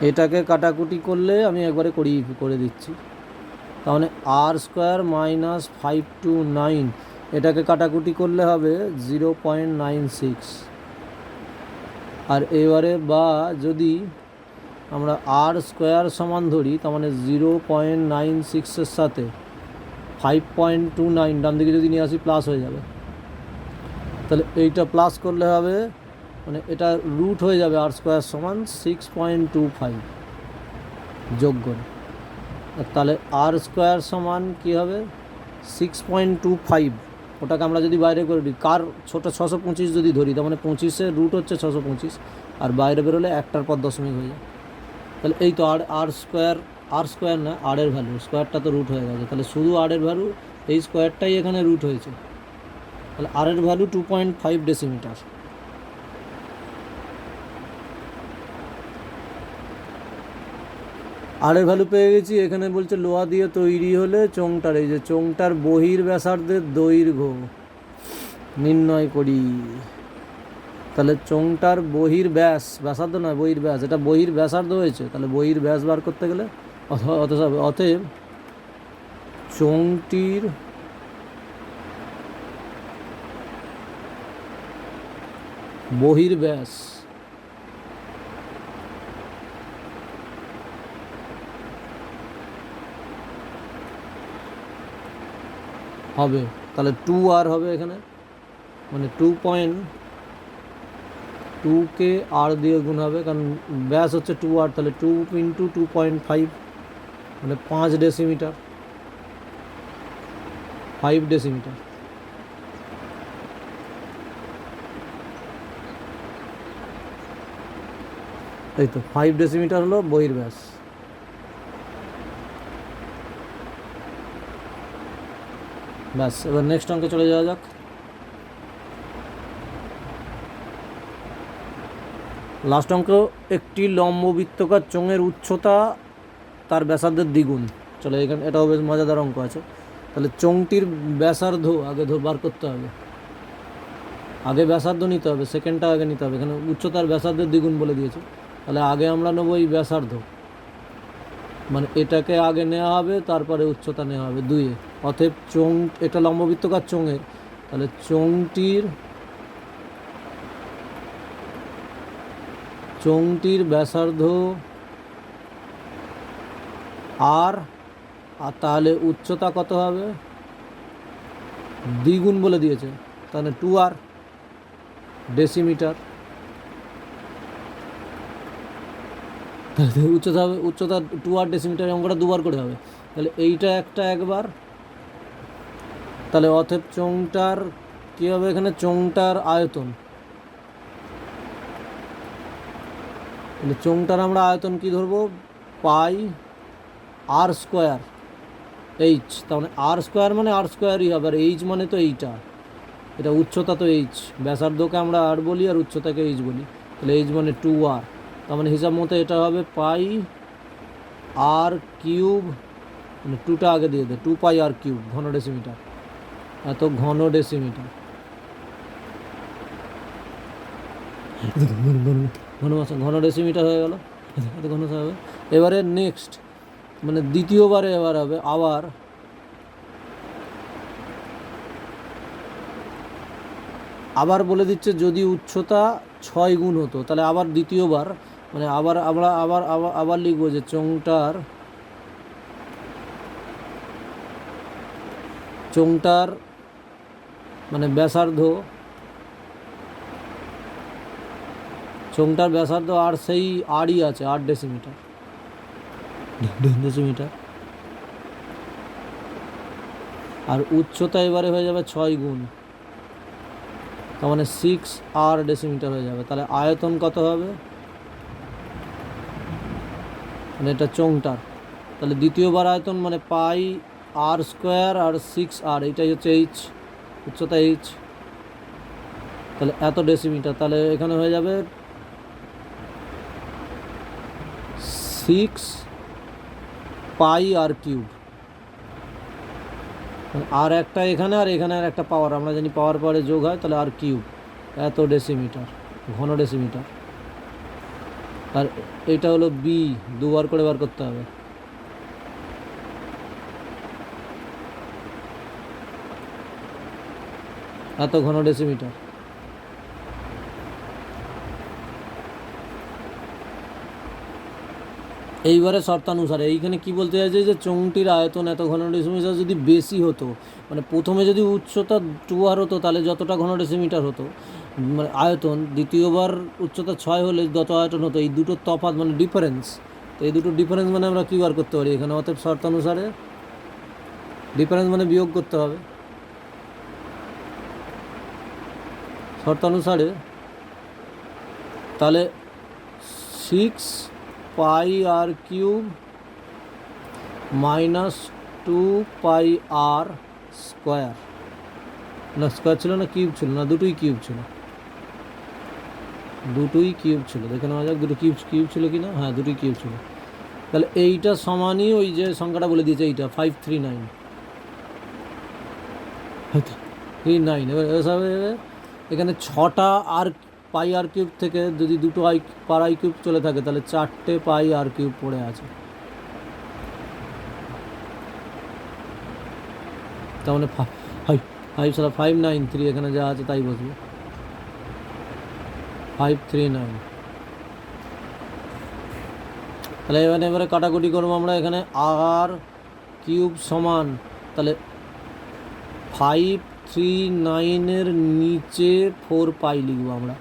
এটাকে কাটাকুটি করলে আমি একবারে করে দিচ্ছি, তাহলে আর স্কোয়ার মাইনাস 529, এটাকে কাটাকুটি করলে হবে 0.96। আর এবারে বা যদি আমরা আর স্কোয়ার সমান ধরি, তার মানে 0.96-এর সাথে 5.29 ডান দিকে যদি নিয়ে আসি প্লাস হয়ে যাবে। তাহলে এইটা প্লাস করলে হবে, মানে এটা রুট হয়ে যাবে, আর স্কোয়ার সমান 6.25 যোগ করে। তাহলে আর স্কোয়ার সমান কী হবে 6.25, ওটাকে আমরা যদি বাইরে করে দিই, কার ছোটো 625 যদি ধরি, তার মানে 25-এর রুট হচ্ছে 625, আর বাইরে বেরোলে একটার পর দশমিক হয়ে যায়। তাহলে এই তো আর স্কোয়ার না, আরের ভ্যালু, স্কোয়ারটা তো রুট হয়ে গেছে, তাহলে শুধু আরের ভ্যালু, এই স্কোয়ারটাই এখানে রুট হয়েছে, তাহলে আরের ভ্যালু 2.5 ডেসিমিটার। আরের ভ্যালু পেয়ে গেছি। এখানে বলছে লোহা দিয়ে তৈরি হলে চোঙটার, এই যে চোঙটার বহির ব্যাসার্ধের দৈর্ঘ্য নির্ণয় করি। তাহলে চোঙটার বহির ব্যাসার্ধ নয়, বহির ব্যাস, এটা বহির ব্যাসার্ধ হয়েছে, তাহলে বহির ব্যাস বার করতে গেলে অতএব চোঙটির বহির ব্যাস হবে, তাহলে 2r হবে এখানে, মানে 2.2কে আর দিয়ে গুণ হবে, কারণ ব্যাস হচ্ছে 2r, তাহলে 2 × 2.5, মানে 5 ডেসিমিটার, 5 ডেসিমিটার। এই তো 5 ডেসিমিটার হলো বহির ব্যাস। ব্যাস, এবার নেক্সট অঙ্কে চলে যাওয়া যাক। লাস্ট অঙ্ক, একটি লম্ব বৃত্তাকার চোঙের উচ্চতা তার ব্যাসার্ধের দ্বিগুণ, চলো এখানে এটাও বেশ মজাদার অঙ্ক আছে। তাহলে চোঙটির ব্যাসার্ধ আগে বার করতে হবে, আগে ব্যাসার্ধ নিতে হবে, সেকেন্ডটা আগে নিতে হবে। এখানে উচ্চতার ব্যাসার্ধের দ্বিগুণ বলে দিয়েছে, তাহলে আগে আমরা নেবো এই ব্যাসার্ধ, মানে এটাকে আগে নেওয়া হবে, তারপরে উচ্চতা নেওয়া হবে 2-এ। অতএব এটা লম্ববৃত্তকার চোঙের, তাহলে চোঙটির ব্যাসার্ধ আর তাহলে উচ্চতা কত হবে, দ্বিগুণ বলে দিয়েছে, তাহলে 2r ডেসিমিটার। উচ্চতা 2r ডেসিমিটার, অঙ্কটা দুবার করে হবে। তাহলে এইটা একবার, তাহলে অতএব চোঙটার কী হবে, এখানে চোঙটার আয়তন, তাহলে চোঙটার আমরা আয়তন কি ধরবো, পাই r স্কোয়ার এইচ, তার মানে r স্কোয়ার মানে r স্কোয়ারই হবে, আর এইচ মানে তো এইটা, এটা উচ্চতা তো এইচ, ব্যাসার্ধকে আমরা আর বলি আর উচ্চতাকে এইচ বলি, তাহলে এইচ মানে 2r, তার মানে হিসাব মতো এটা হবে পাই r কিউব, মানে 2টা আগে দিয়ে দে, 2 পাই r কিউব ঘন ডেসিমিটার, এত ঘন ডেসিমিটার, ঘন ডেসিমিটার হয়ে গেল, এত ঘন হবে। এবারে নেক্সট মানে দ্বিতীয়বারে হবে আবার বলে দিচ্ছে যদি উচ্চতা 6 গুণ হতো, তাহলে আবার দ্বিতীয়বার মানে আবার আমরা আবার লিখবো যে চোঙটার মানে ব্যাসার্ধ, চোঙটার ব্যাসার্ধ আর সেই আরই আছে 8 ডেসিমিটার, আর উচ্চতা এবারে হয়ে যাবে 6 গুণ, তার মানে 6r ডেসিমিটার হয়ে যাবে। তাহলে আয়তন কত হবে, মানে এটা চোঙটার, তাহলে দ্বিতীয়বার আয়তন মানে পাই r স্কোয়ার আর 6r, এইটাই হচ্ছে এইচ, উচ্চতা এইচ, তাহলে এত ডেসিমিটার, তাহলে এখানে হয়ে যাবে 6 পাই r কিউব, আর একটা এখানে আর এখানে আর একটা পাওয়ার, আমরা জানি পাওয়ার পরে যোগ হয়, তাহলে আর কিউব, এত ডেসিমিটার, ঘন ডেসিমিটার। আর এটা হলো বি, দুবার করে বার করতে হবে, এত ঘন ডেসিমিটার। এইবারে শর্তানুসারে এইখানে কি বলতে চাইছে যে চোঙটির আয়তন এত ঘন ডেসিমিটার যদি বেশি হতো, মানে প্রথমে যদি উচ্চতা 2r হতো তাহলে যতটা ঘন ডেসিমিটার হতো মানে আয়তন, দ্বিতীয়বার উচ্চতা 6 হলে যত আয়তন হতো, এই দুটোর তফাৎ মানে ডিফারেন্স, তো এই দুটো ডিফারেন্স মানে আমরা কী বার করতে পারি এখানে, অতএব শর্তানুসারে ডিফারেন্স মানে বিয়োগ করতে হবে, শর্তানুসারে তাহলে 6 পাই r কিউব মাইনাস 2 পাই r স্কোয়ার, না স্কোয়ার ছিল না কিউব ছিল, না দুটোই কিউব ছিল, দেখে নেওয়া যাক দুটো কিউব ছিল কি না, হ্যাঁ দুটোই কিউব ছিল। তাহলে এইটা সমানই ওই যে সংখ্যাটা বলে দিয়েছে এইটা 539, এবার এখানে 6টা আর পাই আর কিউব থেকে যদি 2টো পার আই কিউব চলে থাকে, তাহলে 4টে পাই আর কিউব পড়ে আছে, তার মানে 593, এখানে যা আছে তাই বসবে 539। তাহলে এবারে কাটাকুটি করবো আমরা, এখানে আর কিউব সমান, তাহলে 539-এর নিচে 4 পাই লিখবো আমরা।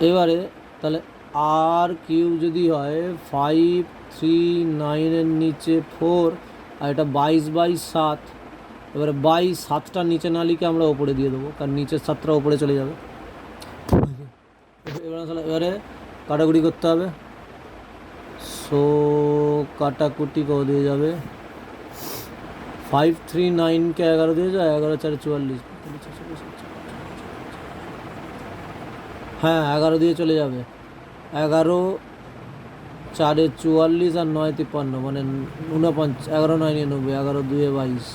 এবারে তাহলে আর কিউব যদি হয় 539-এর নিচে 4, আর এটা 22/7, এবারে 7টা নিচে না লিখে আমরা ওপরে দিয়ে দেবো, কারণ নিচের 7টা ওপরে চলে যাবে। এবারে কাটাকুটি করতে হবে, সো কাটাকুটি করে দিয়ে যাবে 539-কে 11 দিয়ে যায়, 11 4 44, হ্যাঁ 11 দিয়ে চলে যাবে, 11 4 44 আর 9 53 মানে 49, 11 9 99, 11 2 22।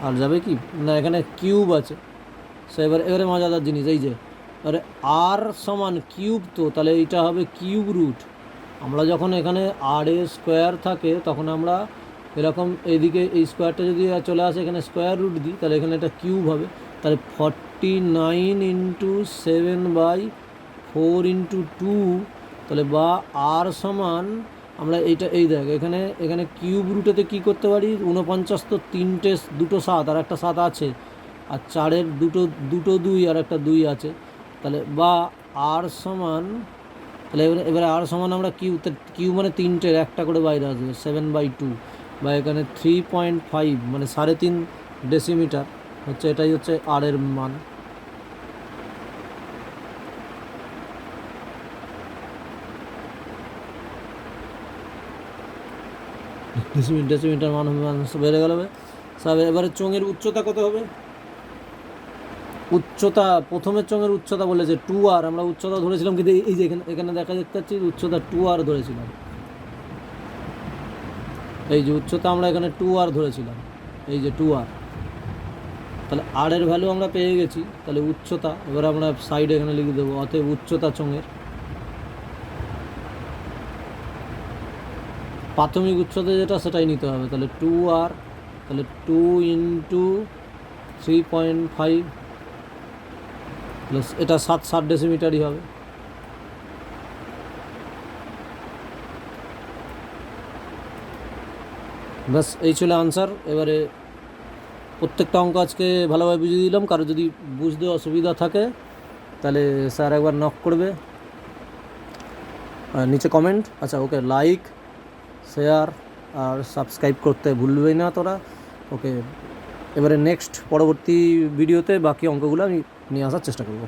আর যাবে কি না, এখানে কিউব আছে। সো এবারে মজাদার জিনিস এই যে, আরে আর সমান কিউব, তো তাহলে এইটা হবে কিউব রুট। আমরা যখন এখানে আর এ স্কোয়ার থাকে তখন আমরা এরকম এইদিকে এই স্কোয়ারটা যদি চলে আসে এখানে স্কোয়ার রুট দিই, তাহলে এখানে এটা কিউব হবে। তাহলে 49 ইন্টু 7/4 ইন্টু 2, তাহলে বা আর সমান আমরা এইটা এই দেখ এখানে কিউব রুটেতে কী করতে পারি, 49 তো 3টে 2টো 7 আর একটা 7 আছে, আর 4-এর দুটো 2 আর একটা 2 আছে, তাহলে বা আর সমান, তাহলে এবারে আর সমান আমরা কিউ মানে 3টের একটা করে বাইরে আসবে 7/2, বা এখানে 3.5 মানে 3.5 ডেসিমিটার হচ্ছে, এটাই হচ্ছে আর এর মান। ডেসিমিটার মান হবে, বেড়ে গেল। এবারে চোঙের উচ্চতা কত হবে? উচ্চতা প্রথমের চোঙের উচ্চতা বলেছে 2r, আমরা উচ্চতা ধরেছিলাম, কিন্তু এই যে এখানে দেখতে পাচ্ছি উচ্চতা 2r ধরেছিলাম। এই যে উচ্চতা আমরা এখানে 2r ধরেছিলাম, এই যে 2r, তাহলে আর এর ভ্যালু আমরা পেয়ে গেছি। তাহলে উচ্চতা এবার আমরা সাইডে এখানে লিখে দেবো, অতএব উচ্চতা চোঙের প্রাথমিক উচ্চতা যেটা সেটাই নিতে হবে। তাহলে 2r, তাহলে 2 ইন্টু 3.5 প্লাস এটা 7 ডেসিমিটারই হবে। ব্যাস এই ছিল আনসার। এবারে প্রত্যেকটা অঙ্ক আজকে ভালোভাবে বুঝিয়ে দিলাম। কারো যদি বুঝতে অসুবিধা থাকে তাহলে স্যার একবার নক করবে, নিচে কমেন্ট। আচ্ছা ওকে, লাইক শেয়ার আর সাবস্ক্রাইব করতে ভুলবেই না তোরা। ওকে, এবারে নেক্সট পরবর্তী ভিডিওতে বাকি অঙ্কগুলো আমি নিয়ে আসার চেষ্টা করব।